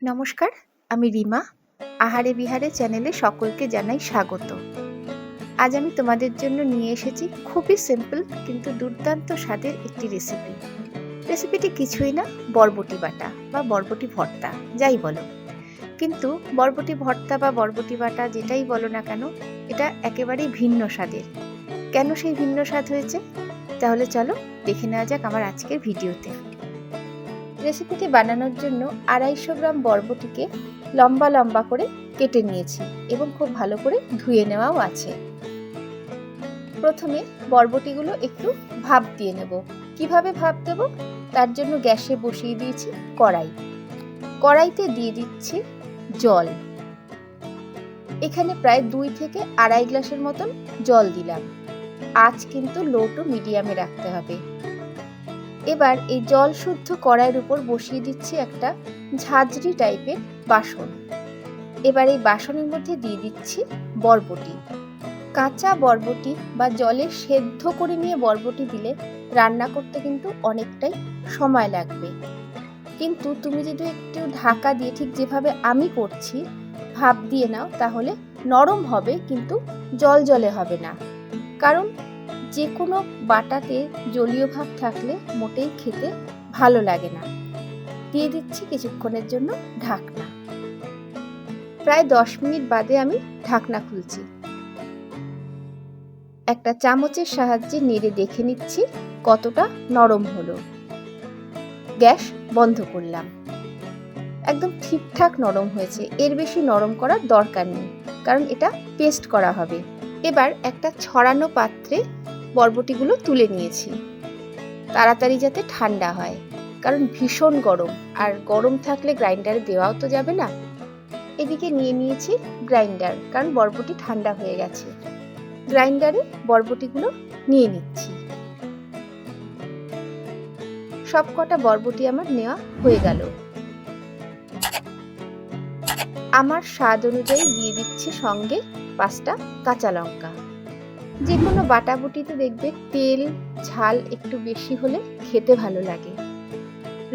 নমস্কার, আমি রিমা। আহারে বিহারে চ্যানেলে সকলকে জানাই স্বাগত। আজ আমি তোমাদের জন্য নিয়ে এসেছি খুবই সিম্পল কিন্তু দুর্দান্ত স্বাদের একটি রেসিপি। রেসিপিটি কিছুই না, বরবটি বাটা বা বরবটি ভর্তা, যাই বলো। কিন্তু বরবটি ভর্তা বা বরবটি বাটা যেটাই বলো না কেন, এটা একেবারেই ভিন্ন স্বাদের। কেন সেই ভিন্ন স্বাদ হয়েছে? তাহলে চলো দেখে নেওয়া যাক আমার আজকের ভিডিওতে। রেসিপিটি বানানোর জন্য 250 গ্রাম বরবটিকে লম্বা লম্বা করে কেটে নিয়েছি এবং খুব ভালো করে ধুয়ে নেওয়াও আছে। প্রথমে বরবটিগুলো একটু ভাপ দিয়ে নেব। কিভাবে ভাপ দেব? তার জন্য গ্যাসে বসিয়ে দিয়েছি কড়াইতে দিয়ে দিচ্ছি জল। এখানে প্রায় 2 থেকে 2.5 গ্লাসের মতন জল দিলাম। আঁচ কিন্তু লো টু মিডিয়ামে রাখতে হবে। এবার এই জল শুদ্ধ কড়াইয়ের উপর বসিয়ে দিচ্ছি একটা ঝাঁঝরি টাইপের বাসন। এবার এই বাসনের মধ্যে দিয়ে দিচ্ছি বরবটি। কাঁচা বরবটি বা জলে সেদ্ধ করে নিয়ে বরবটি দিলে রান্না করতে কিন্তু অনেকটাই সময় লাগবে। কিন্তু তুমি যদি একটু ঢাকা দিয়ে ঠিক যেভাবে আমি করছি ভাপ দিয়ে নাও, তাহলে নরম হবে কিন্তু জলজলে হবে না। কারণ যে কোনো বাটাতে জলীয় ভাব থাকলে মোটেই খেতে ভালো লাগে না। দিয়ে দিচ্ছি কিছুক্ষণের জন্য ঢাকনা। প্রায় 10 মিনিট বাদে আমি ঢাকনা খুলছি। একটা চামচের সাহায্যে নেড়ে দেখে নিচ্ছি কতটা নরম হলো। গ্যাস বন্ধ করলাম। একদম ঠিকঠাক নরম হয়েছে, এর বেশি নরম করার দরকার নেই, কারণ এটা পেস্ট করা হবে। এবার একটা ছড়ানো পাত্রে বরবটিগুলো তুলে নিয়েছি, তাড়াতাড়ি যাতে ঠান্ডা হয়, কারণ ভীষণ গরম, আর গরম থাকলে গ্রাইন্ডারে দেওয়াও তো যাবে না। এদিকে নিয়ে নিয়েছি গ্রাইন্ডার, কারণ বরবটি ঠান্ডা হয়ে গেছে। গ্রাইন্ডারে বরবটিগুলো নিয়ে নিচ্ছি। সব কটা বরবটি আমার নেওয়া হয়ে গেল। আমার স্বাদ অনুযায়ী দিয়ে দিচ্ছি সঙ্গে 5টা কাঁচা লঙ্কা। যে কোনো বাটাবুটিতে দেখবে তেল ঝাল একটু বেশি হলে খেতে ভালো লাগে।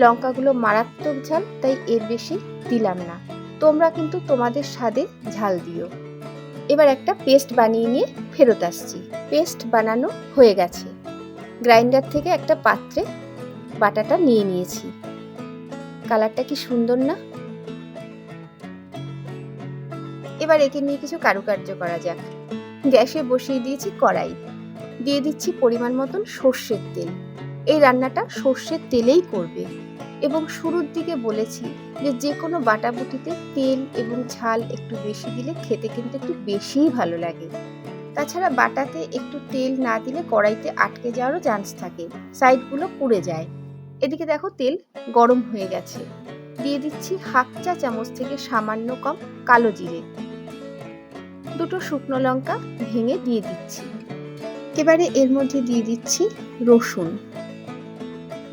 লঙ্কাগুলো মারাত্মক ঝাল, তাই এর বেশি দিলাম না। তোমরা কিন্তু তোমাদের স্বাদে ঝাল দিও। এবার একটা পেস্ট বানিয়ে নিয়ে ফেরত আসছি। পেস্ট বানানো হয়ে গেছে। গ্রাইন্ডার থেকে একটা পাত্রে বাটাটা নিয়ে নিয়েছি। কালারটা কি সুন্দর না? এবার একে নিয়ে কিছু কারুকার্য করা যাক। গ্যাসে বসিয়ে দিয়েছি কড়াই। দিয়ে দিচ্ছি পরিমাণ মতন সর্ষের তেল। এই রান্নাটা সর্ষের তেলেই করবে। এবং শুরুর দিকে বলেছি যে কোনো বাটাবুটিতে তেল এবং ঝাল একটু বেশি দিলে খেতে কিন্তু একটু বেশিই ভালো লাগে। তাছাড়া বাটাতে একটু তেল না দিলে কড়াইতে আটকে যাওয়ারও চান্স থাকে, সাইডগুলো পুড়ে যায়। এদিকে দেখো তেল গরম হয়ে গেছে। দিয়ে দিচ্ছি 1/2 চা চামচ থেকে সামান্য কম কালো জিরে। 2টো শুকনো লঙ্কা ভেঙে দিয়ে দিচ্ছি। এবারে এর মধ্যে দিয়ে দিচ্ছি রসুন।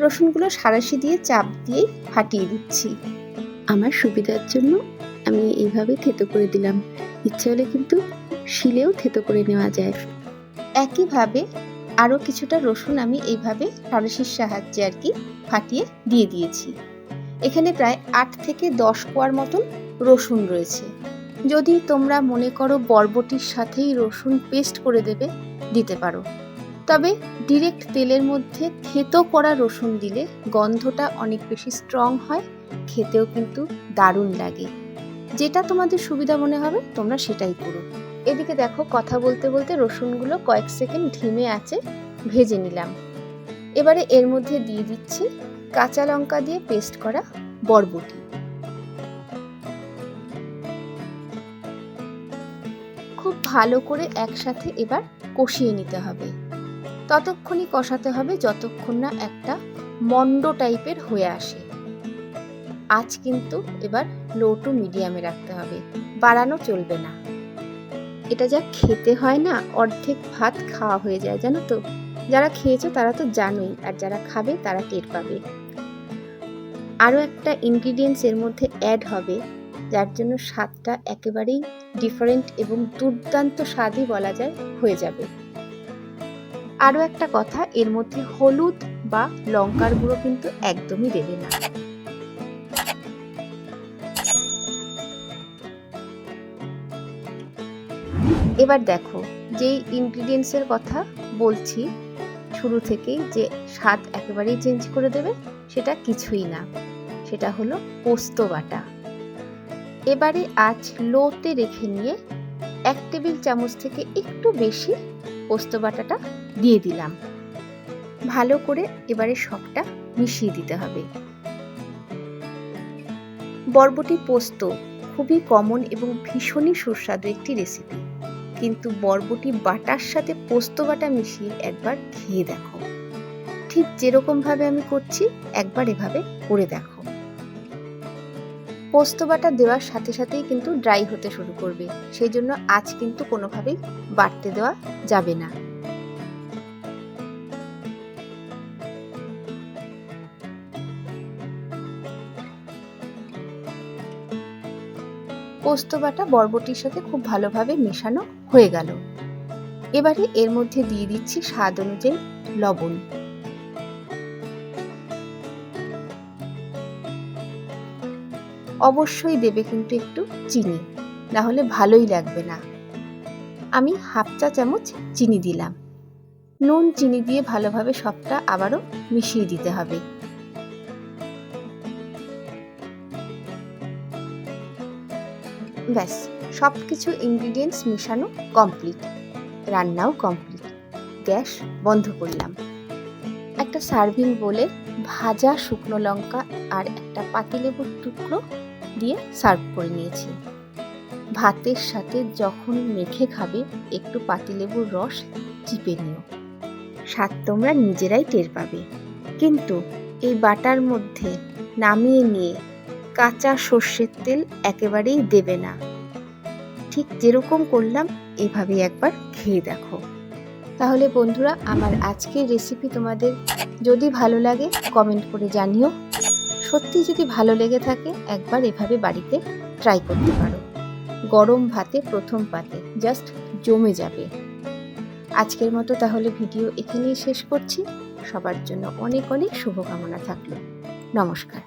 রসুনগুলো সাঁড়াশি দিয়ে চাপ দিয়ে ফাটিয়ে দিচ্ছি। আমার সুবিধার জন্য আমি এইভাবে থেতো করে দিলাম। ইচ্ছে হলে কিন্তু শিলেও থেতো করে নেওয়া যায়। একইভাবে আরও কিছুটা রসুন আমি এইভাবে সাঁড়াশির সাহায্যে ফাটিয়ে দিয়ে দিয়েছি। এখানে প্রায় 8 থেকে 10 কোয়ার মতন রসুন রয়েছে। যদি তোমরা মনে করো বরবটির সাথেই রসুন পেস্ট করে দেবে, দিতে পারো। তবে ডিরেক্ট তেলের মধ্যে থেতো করা রসুন দিলে গন্ধটা অনেক বেশি স্ট্রং হয়, খেতেও কিন্তু দারুণ লাগে। যেটা তোমাদের সুবিধা মনে হবে তোমরা সেটাই করো। এদিকে দেখো কথা বলতে বলতে রসুনগুলো কয়েক সেকেন্ড ধিমে আঁচে ভেজে নিলাম। এবারে এর মধ্যে দিয়ে দিচ্ছি কাঁচা লঙ্কা দিয়ে পেস্ট করা বরবটি। খুব ভালো করে একসাথে এবার কষিয়ে নিতে হবে। ততক্ষণই কষাতে হবে যতক্ষণ না একটা মন্ড টাইপের হয়ে আসে। আঁচ কিন্তু এবার লো টু মিডিয়ামে রাখতে হবে, বাড়ানো চলবে না। এটা যা খেতে হয় না, অর্ধেক ভাত খাওয়া হয়ে যায়, জানো তো। যারা খেয়েছো তারা তো জানোই, আর যারা খাবে তারা টের পাবে। আরও একটা ইনগ্রিডিয়েন্টস এর মধ্যে অ্যাড হবে, যার জন্য স্বাদটা একেবারেই ডিফারেন্ট এবং দুর্দান্ত স্বাদই বলা যায় হয়ে যাবে। আরও একটা কথা, এর মধ্যে হলুদ বা লঙ্কার গুঁড়ো কিন্তু একদমই দেবে না। এবার দেখো, যেই ইনগ্রিডিয়েন্টসের কথা বলছি শুরু থেকেই যে স্বাদ একেবারেই চেঞ্জ করে দেবে, সেটা কিছুই না, সেটা হলো পোস্ত বাটা। এবারে আঁচ লোতে রেখে নিয়ে 1 টেবিল চামচ থেকে একটু বেশি পোস্ত বাটাটা দিয়ে দিলাম। ভালো করে এবারে সবটা মিশিয়ে দিতে হবে। বরবটি পোস্ত খুবই কমন এবং ভীষণই সুস্বাদু একটি রেসিপি, কিন্তু বরবটি বাটার সাথে পোস্ত বাটা মিশিয়ে একবার খেয়ে দেখো। ঠিক যেরকম ভাবে আমি করছি একবার এভাবে করে দেখো। পোস্ত বাটা দেওয়ার সাথে সাথেই কিন্তু ড্রাই হতে শুরু করবে, সেই জন্য আঁচ কিন্তু কোনোভাবেই বাড়তে দেওয়া যাবে না। পোস্ত বাটা বরবটির সাথে খুব ভালোভাবে মেশানো হয়ে গেল। এবারে এর মধ্যে দিয়ে দিচ্ছি স্বাদ অনুযায়ী লবণ। অবশ্যই দেবে কিন্তু একটু চিনি, না হলে ভালোই লাগবে না। আমি 1/2 চা চামচ চিনি দিলাম। নুন চিনি দিয়ে ভালোভাবে সবটা আবারও মিশিয়ে দিতে হবে। ব্যাস, সব কিছু ইনগ্রিডিয়েন্টস মেশানো কমপ্লিট, রান্নাও কমপ্লিট। গ্যাস বন্ধ করলাম। একটা সার্ভিং বোলে ভাজা শুকনো লঙ্কা আর একটা পাতিলেবুর টুকরো দিয়ে সার্ভ করে নিয়েছি। ভাতের সাথে যখন মেখে খাবে একটু পাতিলেবুর রস চিপে নিও, স্বাদ তোমরা নিজেরাই টের পাবে। কিন্তু এই বাটার মধ্যে নামিয়ে নিয়ে কাঁচা সর্ষের তেল একেবারেই দেবে না। ঠিক যেরকম করলাম এভাবেই একবার খেয়ে দেখো। তাহলে বন্ধুরা, আমার আজকের রেসিপি তোমাদের যদি ভালো লাগে কমেন্ট করে জানিও। সত্যি যদি ভালো লেগে থাকে একবার এভাবে বাড়িতে ট্রাই করতে পারো। গরম ভাতে প্রথম পাতে জাস্ট জমে যাবে। আজকের মতো তাহলে ভিডিও এখানেই শেষ করছি। সবার জন্য অনেক অনেক শুভকামনা থাকলো। নমস্কার।